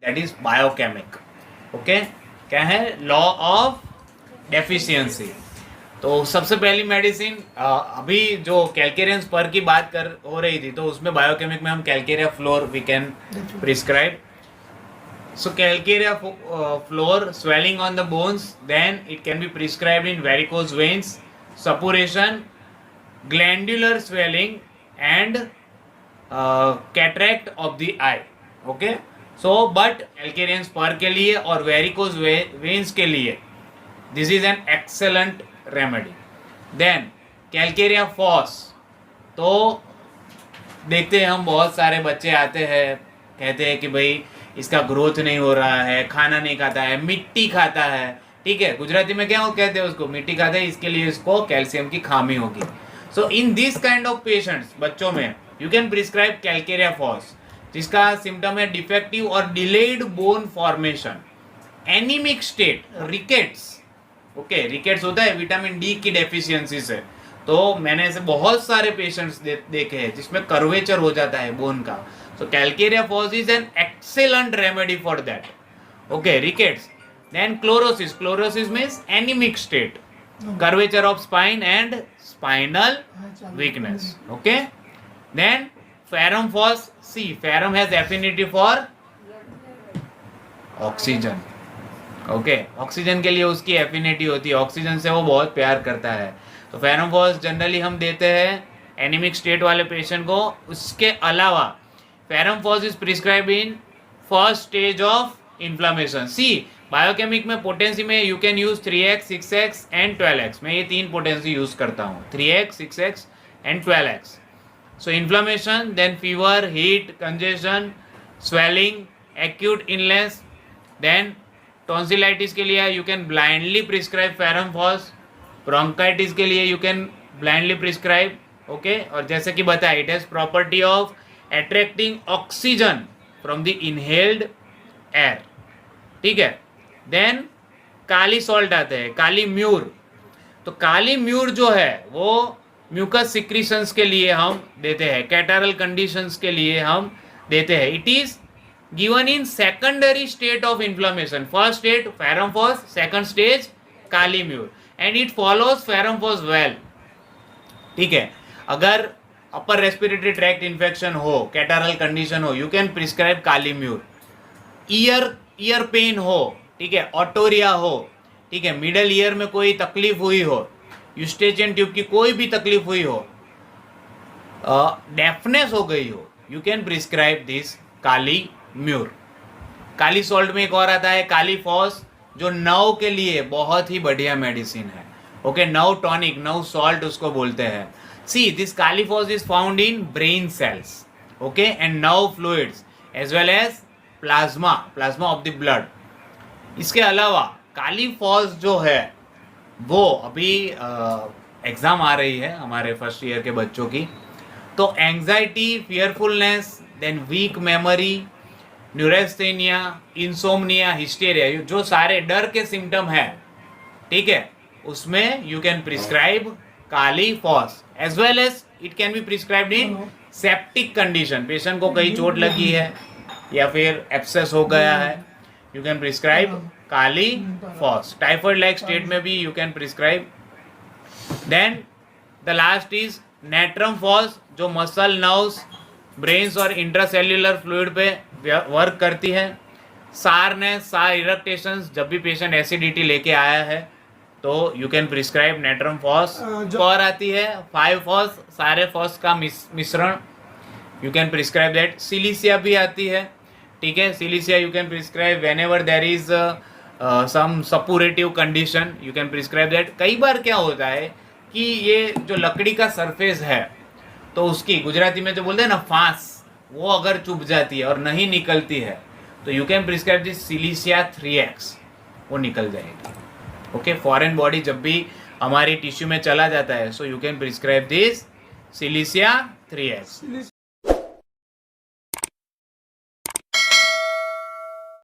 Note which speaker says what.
Speaker 1: That is biochemic. Okay, क्या है? Law of deficiency. तो सबसे पहली मेडिसिन अभी जो कैलकेरियन स्पर की बात कर हो रही थी, तो उसमें बायोकेमिक में हम calcarea fluor we can prescribe. So calcarea floor swelling on the bones, then it can be prescribed in varicose veins, suppuration, glandular swelling, and cataract of the eye. Okay, so but calcarean spur के लिए और varicose veins के लिए this is an excellent remedy. Then calcarea fos, तो देखते हैं हम बहुत सारे बच्चे आते हैं, कहते हैं कि भाई इसका ग्रोथ नहीं हो रहा है, खाना नहीं खाता है, मिट्टी खाता है। ठीक है, गुजराती में क्या कहते हैं उसको? मिट्टी खाता है, इसके लिए इसको कैल्शियम की खामी होगी। So in this kind of patients, बच्चों में you can prescribe calcarea phos, जिसका सिम्टम है डिफेक्टिव और delayed bone formation, anaemic state, rickets. Okay, rickets होता है विटामिन डी की डेफिशिएंसी से। तो मैंने ऐसे बहुत सारे पेशेंट्स देखे हैं जिसमें कर्वेचर हो जाता है बोन का। So calcarea fos is an excellent remedy for that. Okay, rickets. Then chlorosis. Chlorosis means anemic state, curvature of spine and spinal weakness. Okay. Then ferrum fos. See, ferrum has affinity for oxygen. Okay, oxygen के लिए उसकी affinity होती है, oxygen से वो बहुत प्यार करता है। तो फेरम फॉस जनरली हम देते हैं एनीमिक स्टेट वाले पेशेंट को। उसके अलावा ferrum phos is prescribe in first stage of inflammation. See, biochemic में पोटेंसी में you can use 3x, 6x and 12x। मैं ये तीन पोटेंसी यूज करता हूँ, 3x, 6x and 12x। So inflammation, then fever, heat, congestion, swelling, acute illness. Then tonsillitis के लिए you can blindly prescribe ferrum phos. Bronchitis के लिए you can blindly prescribe. Okay, और जैसे कि बताया, it has property of attracting oxygen from the inhaled air. ठीक है। देन काली सॉल्ट आते हैं, काली म्यूर। तो काली म्यूर जो है वो म्यूकस सिक्रीशंस के लिए हम देते हैं, कैटारल कंडीशंस के लिए हम देते हैं। It is given in secondary state of inflammation. First state ferrum phos, second stage kali mur, and it follows ferrum phos well. ठीक है, अगर अपर रेस्पिरेटरी ट्रैक्ट इन्फेक्शन हो, कैटारल कंडीशन हो, you can prescribe kali mur. Ear pain हो, ठीक है, ऑटोरिया हो, ठीक है, मिडल ईयर में कोई तकलीफ हुई हो, यूस्टेचियन ट्यूब की कोई भी तकलीफ हुई हो, डेफनेस हो गई हो, you can prescribe this kali mur. Kali salt में एक और आता है काली फॉस, जो नव के लिए बहुत ही बढ़िया मेडिसिन है। ओके, नव टॉनिक, नव सॉल्ट उसको बोलते हैं। See, this Kali phos is found in brain cells, okay, and nerve fluids as well as plasma of the blood. इसके अलावा काली फॉस जो है वो अभी एग्जाम आ रही है हमारे फर्स्ट ईयर के बच्चों की। तो anxiety, fearfulness, then weak memory, neurasthenia, insomnia, hysteria, जो सारे डर के सिम्टम है, ठीक है, उसमें you can prescribe kali phos. As well as it can be prescribed in septic condition. Patient को कहीं चोट लगी है या फिर एब्सेस हो गया है, you can prescribe kali phos. Typhoid like state में भी you can prescribe. Then the last is natrum phos, जो मसल, नर्व्स, ब्रेन्स और इंट्रासेल्युलर फ्लूइड पे वर्क करती है। सारनेस, सार इरेक्टेशंस, जब भी पेशेंट एसिडिटी लेके आया है तो you can prescribe natrum phos. और आती है 5 फॉस, सारे फॉस का मिश्रण, you can prescribe that. Silicea भी आती है, ठीक है, silicea you can prescribe whenever there is some suppurative condition, you can prescribe that. कई बार क्या होता है कि ये जो लकड़ी का सरफेस है, तो उसकी गुजराती में जो बोलते हैं ना फांस, वो अगर चुभ जाती है और नहीं निकलती है, तो you can prescribe this silicea 3x, वो निकल जाएगी। ओके, फॉरेन बॉडी जब भी हमारी टिश्यू में चला जाता है, so you can prescribe this silicea 3x।